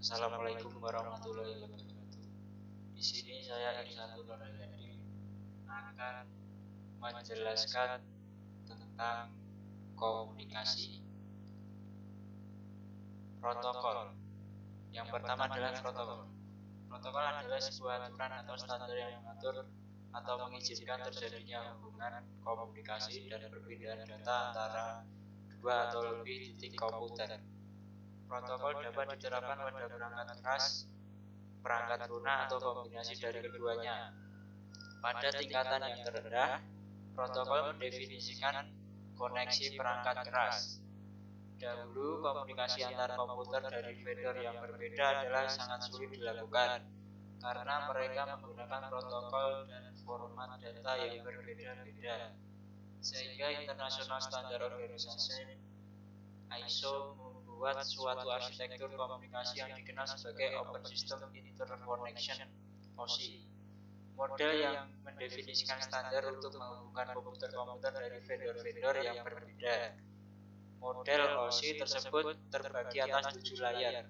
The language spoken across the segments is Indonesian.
Assalamualaikum warahmatullahi wabarakatuh. Di sini saya Irsanul Nurhayadi akan menjelaskan tentang komunikasi. Protokol. Yang pertama adalah protokol. Protokol adalah sebuah aturan atau standar yang mengatur atau mengizinkan terjadinya hubungan komunikasi dan perpindahan data antara dua atau lebih titik komputer. Protokol dapat diterapkan pada perangkat keras, perangkat lunak, atau kombinasi dari keduanya. Pada tingkatan yang terendah, protokol mendefinisikan koneksi perangkat keras. Dahulu, komunikasi antar komputer dari vendor yang berbeda adalah sangat sulit dilakukan karena mereka menggunakan protokol dan format data yang berbeda-beda, sehingga International Standard Organization ISO membuat suatu arsitektur komunikasi yang dikenal sebagai Open System Interconnection (OSI). Model yang mendefinisikan standar untuk menghubungkan komputer-komputer dari vendor-vendor yang berbeda. Model OSI tersebut terbagi atas 7 layar.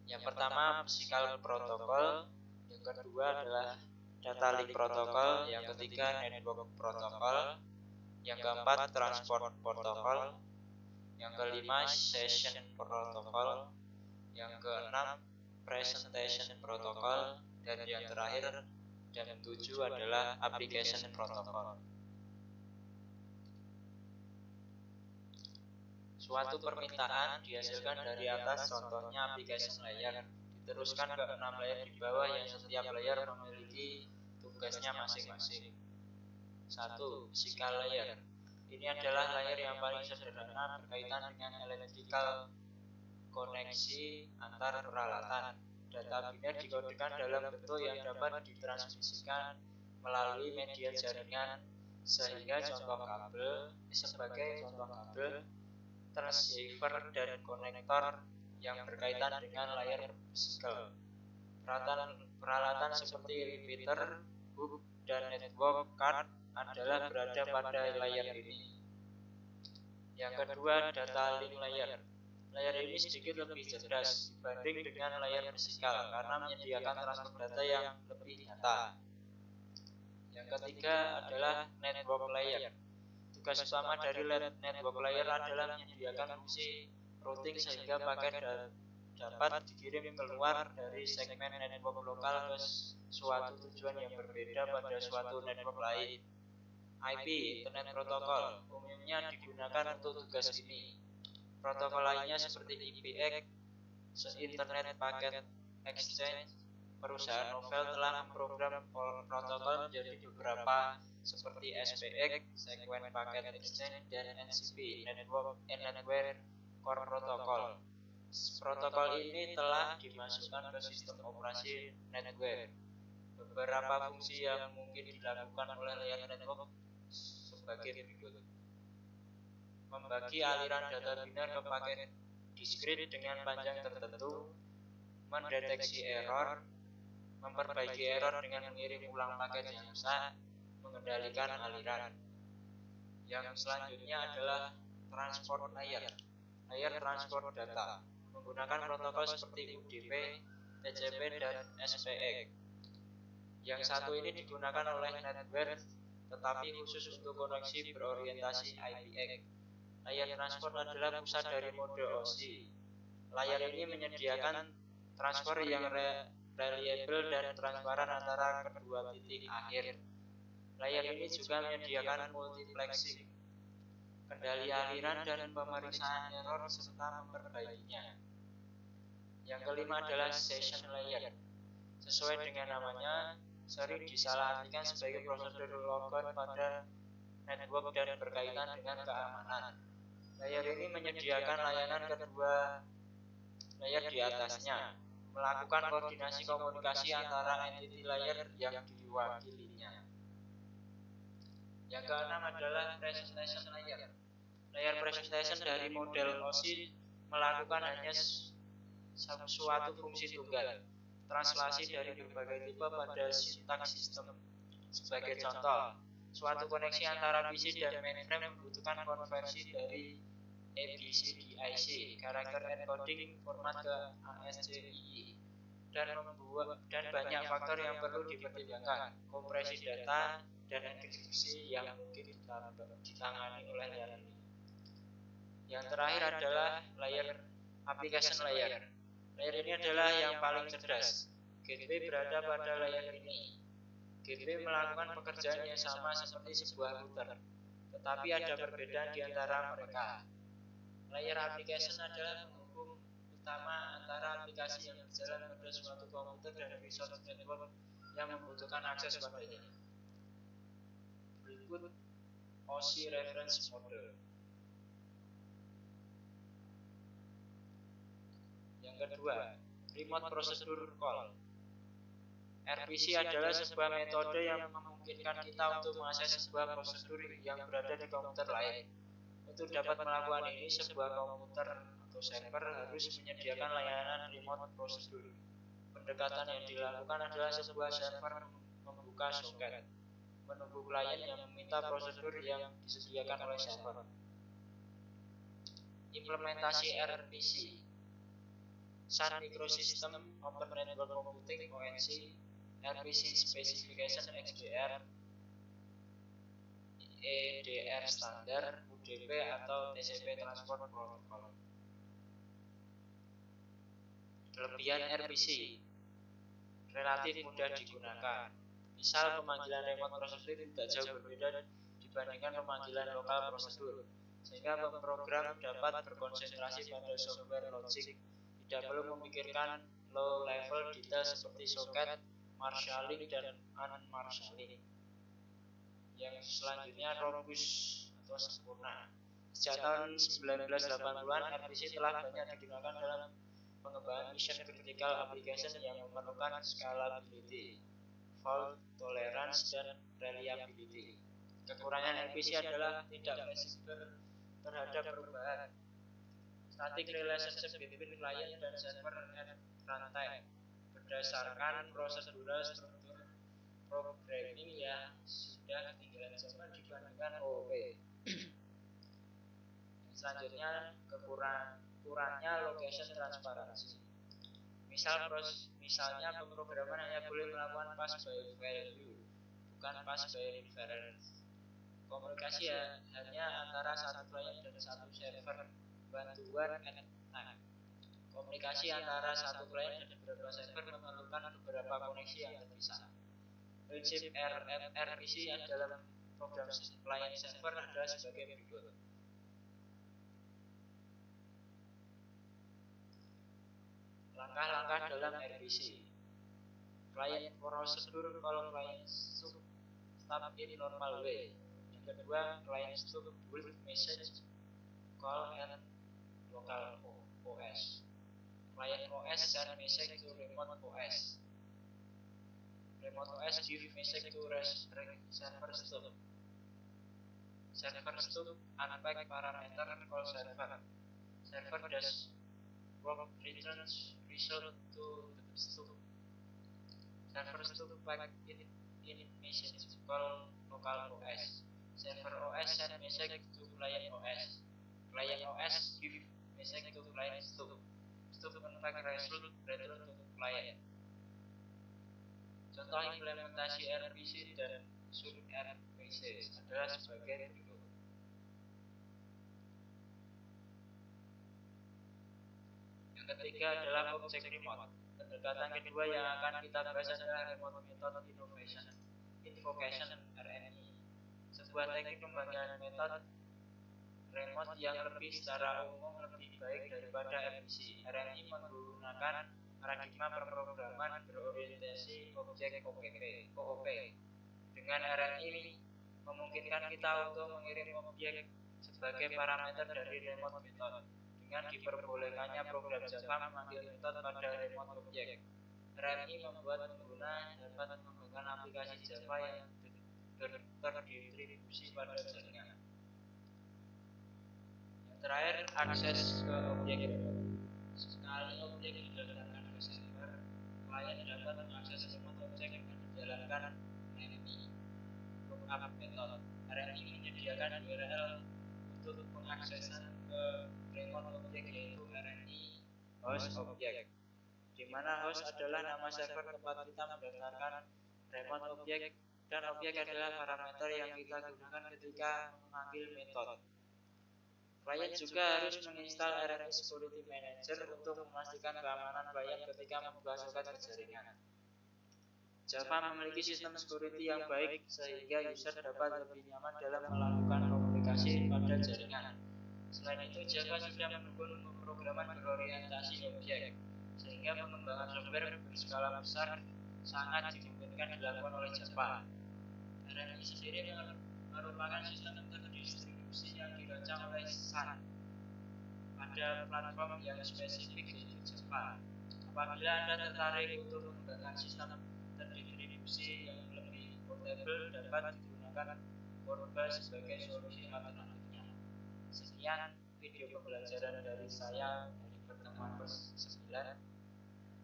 Yang pertama, physical protocol, yang kedua adalah data link protocol, yang ketiga network protocol, yang keempat transport protocol, yang kelima session protocol, yang keenam presentation protocol, dan yang terakhir dan ketujuh adalah application protocol. Suatu permintaan dihasilkan dari atas, contohnya application layer, diteruskan ke 6 layer di bawah yang setiap layer memiliki tugasnya masing-masing. 1. Physical layer. Ini adalah layer yang paling sederhana berkaitan dengan electrical koneksi antar peralatan. Data biner dikodekan dalam bentuk yang dapat ditransmisikan melalui media jaringan sebagai contoh kabel, transceiver, dan konektor yang berkaitan dengan layar physical. Peralatan seperti repeater, hub, dan network card adalah berada pada layer ini. Yang kedua, data link layer. Layer ini sedikit lebih cerdas dibanding dengan layer physical karena menyediakan transfer data yang lebih nyata. Yang ketiga adalah network layer. Tugas utama dari network layer adalah menyediakan fungsi routing sehingga paket dapat dikirim keluar dari segmen network lokal ke suatu tujuan yang berbeda pada suatu network lain. IP, Internet Protocol, umumnya digunakan untuk tugas ini. Protokol lainnya seperti IPX, Internet Packet Exchange. Perusahaan Novell telah memprogram protokol menjadi beberapa seperti SPX, Sequence Packet Exchange, dan NCP, Network Core Protocol. Protokol ini telah dimasukkan ke sistem operasi network. Beberapa fungsi yang mungkin dilakukan oleh layer network sebagai berikut: membagi aliran data biner ke paket diskrit dengan panjang tertentu, mendeteksi error, memperbaiki error dengan mengirim ulang paket yang rusak, mengendalikan aliran. Yang selanjutnya adalah transport layer, layer transport data, menggunakan protokol seperti UDP, TCP, dan SPX. Yang satu ini digunakan oleh network tetapi khusus untuk koneksi berorientasi IPX. Layar transport adalah pusat dari mode OSI. Layar ini menyediakan transfer yang reliable dan transparan antara kedua titik akhir. Layar ini juga menyediakan multiplexing, kendali aliran, dan pemeriksaan error serta memperbaikinya. Yang kelima adalah session layer. Sesuai dengan namanya, sering disalahartikan sebagai prosedur logon pada network dan berkaitan dengan keamanan. Layer ini menyediakan layanan kedua layer di atasnya, melakukan koordinasi komunikasi antara entity layer yang diwakilinya. Yang keenam adalah presentation layer. Layar presentation dari model OSI melakukan hanya suatu fungsi tunggal, translasi dari berbagai tipe pada sintaks sistem. Sebagai contoh, suatu koneksi antara PC dan mainframe membutuhkan konversi dari ABCDIC, Character Encoding Format ke ASCII, dan banyak faktor yang perlu dipertimbangkan, kompresi data dan enkripsi yang mungkin ditangani oleh layar ini. Yang terakhir adalah layer application layer. Layer ini adalah yang paling cerdas. Gateway berada pada layer ini. Gateway melakukan pekerjaan yang sama seperti sebuah router, tetapi ada perbedaan di antara mereka. Layer application adalah penghubung utama antara aplikasi yang berjalan pada suatu komputer dan resource network yang membutuhkan akses padanya. Berikut OSI reference model. Yang kedua, remote procedure call. RPC adalah sebuah metode yang memungkinkan kita untuk mengakses sebuah prosedur yang berada di komputer lain. Untuk dapat melakukan ini, sebuah komputer atau server harus menyediakan layanan remote procedure. Pendekatan yang dilakukan adalah sebuah server membuka soket, menunggu klien yang meminta prosedur yang disediakan oleh server. Implementasi RPC, Sun Microsystem Open Network Computing (ONC), RPC Specification XDR, EDR Standar, UDP atau TCP Transport Protocol. Kelebihan RPC, relatif mudah digunakan. Misal pemanggilan remote prosedur tidak jauh berbeda dibandingkan pemanggilan lokal prosedur, sehingga pemrogram dapat berkonsentrasi pada software logic, tidak perlu memikirkan low level detail seperti soket, marshalling dan unmarshalling. Yang selanjutnya robust atau sempurna. Sejak tahun 1980-an, RPC telah banyak digunakan dalam pengembangan mission critical application yang memerlukan scalability, fault tolerance, dan reliability. Kekurangan RPC adalah tidak fleksibel terhadap perubahan. Static relationship between client dan server at runtime berdasarkan prosedural struktur programming yang sudah ketinggalan zaman dibandingkan OOP. Selanjutnya, kurangnya location transparansi. Misalnya pemrograman hanya boleh melakukan pass by value, bukan pass by reference. Komunikasi hanya antara satu klien dan satu server, bantuan at time. Komunikasi antara satu klien dan beberapa server memerlukan beberapa koneksi yang terpisah. Prinsip RPC dalam program client server adalah sebagai berikut. Langkah-langkah dalam RPC. Client procedure call client stub in normal way. Yang kedua, client stub with message call and local OS. Client OS send message to remote OS. Remote OS give message to server stub. Server stub unpack parameter call server. Server does work returns result to the stub. Server stub pack in message call local OS. Server OS send message to client OS. Client OS give message to client stub. Stub unpack result return to client. Contoh implementasi RPC dan sub-RPC adalah sebagai berikut. Yang ketiga adalah object remote. Pendekatan kedua yang akan kita bahas adalah remote method invocation RMI. Sebuah teknik pembagian metode remote yang lebih secara umum lebih baik daripada RPC. RMI menggunakan paradigma pemrograman berorientasi objek OOP. Dengan RMI memungkinkan kita untuk mengirim objek sebagai parameter dari remote method dengan diperbolehkannya program Java memanggil metode pada remote objek. RMI membuat pengguna dapat mengembangkan aplikasi Java yang terdistribusi pada jaringan. Yang terakhir, akses ke objek remote. Sekali objek didaftarkan ke server, klien dapat mengakses remote objek dengan menjalankan RMI lookup method. RMI menyediakan URL untuk pengaksesan ke remote object yaitu RMI host object, di mana host adalah nama server tempat kita mendaftarkan remote object dan objek adalah parameter yang kita gunakan ketika memanggil metode. Klien juga harus menginstal RMI Security Manager untuk memastikan keamanan klien ketika membuka soket ke jaringan. Java memiliki sistem security yang baik sehingga user dapat lebih nyaman dalam melakukan komunikasi pada jaringan. Selain itu, Java sudah mendukung pemrograman berorientasi objek, sehingga pengembangan software berskala besar sangat dimungkinkan dilakukan oleh Java. RMI sendiri merupakan sistem terdistribusi yang dirancang oleh Sun pada platform yang spesifik yaitu Java. Apabila Anda tertarik untuk mengembangkan sistem terdistribusi yang lebih portable, dapat digunakan Corba sebagai solusi alternatifnya. Sekian video pembelajaran dari saya dari pertemuan ke-9.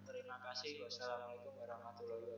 Terima kasih. Wassalamualaikum warahmatullahi wabarakatuh.